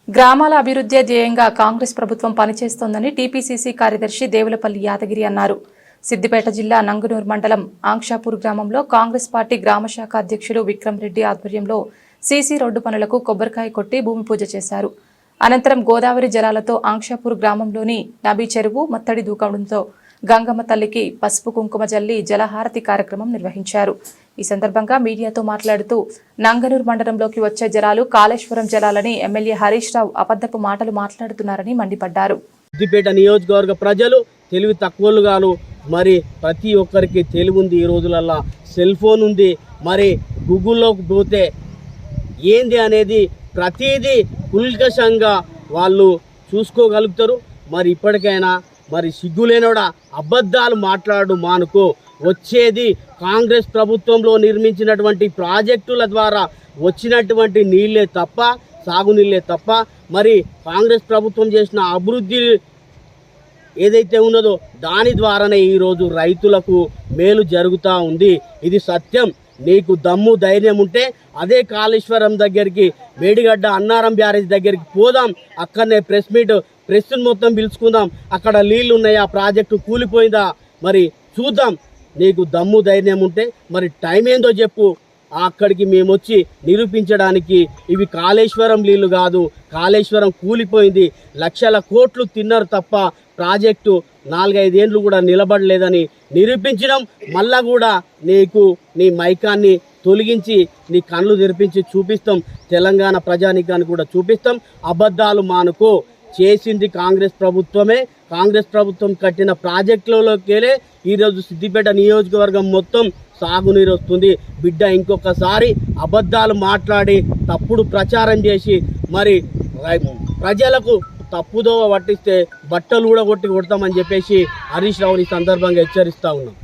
గ్రామాల అభివృద్ధి ధ్యేయంగా కాంగ్రెస్ ప్రభుత్వం పనిచేస్తోందని టీపీసీసీ కార్యదర్శి దేవులపల్లి యాదగిరి అన్నారు. సిద్దిపేట జిల్లా నంగునూరు మండలం ఆంక్షాపూర్ గ్రామంలో కాంగ్రెస్ పార్టీ గ్రామశాఖ అధ్యక్షులు విక్రమ్ రెడ్డి ఆధ్వర్యంలో సీసీ రోడ్డు పనులకు కొబ్బరికాయ కొట్టి భూమి పూజ చేశారు. అనంతరం గోదావరి జలాలతో ఆంక్షాపూర్ గ్రామంలోని నబీ చెరువు మత్తడి దూకడంతో గంగమ్మ తల్లికి పసుపు కుంకుమ జల్లి జలహారతి కార్యక్రమం నిర్వహించారు. ఈ సందర్భంగా మీడియాతో మాట్లాడుతూ నంగనూరు మండలంలోకి వచ్చే జలాలు కాళేశ్వరం జలాలని ఎమ్మెల్యే హరీష్ రావు అబద్ధపు మాటలు మాట్లాడుతున్నారని మండిపడ్డారు. సిద్దిపేట నియోజకవర్గ ప్రజలు తెలివి తక్కువలుగాను మరి ప్రతి ఒక్కరికి తెలివి ఉంది. ఈ రోజులల్లో సెల్ ఫోన్ ఉంది. మరి గూగుల్లోకి పోతే ఏంది అనేది ప్రతిదీ కుల్కషంగా వాళ్ళు చూసుకోగలుగుతారు. మరి ఇప్పటికైనా మరి సిగ్గులేనోడా అబద్ధాలు మాట్లాడు మానుకో. వచ్చేది కాంగ్రెస్ ప్రభుత్వంలో నిర్మించినటువంటి ప్రాజెక్టుల ద్వారా వచ్చినటువంటి నీళ్ళే తప్ప, సాగునీళ్ళే తప్ప, మరి కాంగ్రెస్ ప్రభుత్వం చేసిన అభివృద్ధి ఏదైతే ఉన్నదో దాని ద్వారానే ఈరోజు రైతులకు మేలు జరుగుతూ ఉంది. ఇది సత్యం. నీకు దమ్ము ధైర్యం ఉంటే అదే కాళేశ్వరం దగ్గరికి, మేడిగడ్డ అన్నారం బ్యారేజ్ దగ్గరికి పోదాం. అక్కడనే ప్రెస్ను మొత్తం పిలుచుకుందాం. అక్కడ నీళ్లు ఉన్నాయా, ప్రాజెక్టు కూలిపోయిందా మరి చూద్దాం. నీకు దమ్ము ధైర్యం ఉంటే మరి టైం ఏందో చెప్పు. అక్కడికి మేము వచ్చి నిరూపించడానికి ఇవి కాళేశ్వరం నీళ్లు కాదు, కాళేశ్వరం కూలిపోయింది. లక్షల కోట్లు తిన్నారు తప్ప ప్రాజెక్టు 4-5 ఏళ్ళు కూడా నిలబడలేదని నిరూపించడం. మళ్ళా కూడా నీకు నీ మైకాన్ని తొలగించి నీ కళ్ళు తెరిపించి చూపిస్తాం. తెలంగాణ ప్రజానీకాన్ని కూడా చూపిస్తాం. అబద్ధాలు మానుకో. చేసింది కాంగ్రెస్ ప్రభుత్వమే. కాంగ్రెస్ ప్రభుత్వం కట్టిన ప్రాజెక్టులలోకెళ్ళే ఈరోజు సిద్దిపేట నియోజకవర్గం మొత్తం సాగునీరు వస్తుంది. బిడ్డ ఇంకొకసారి అబద్ధాలు మాట్లాడి తప్పుడు ప్రచారం చేసి మరి ప్రజలకు తప్పుదోవ పట్టిస్తే బట్టలు కూడా కొడతామని చెప్పేసి హరీష్ రావుని సందర్భంగా హెచ్చరిస్తా ఉన్నాం.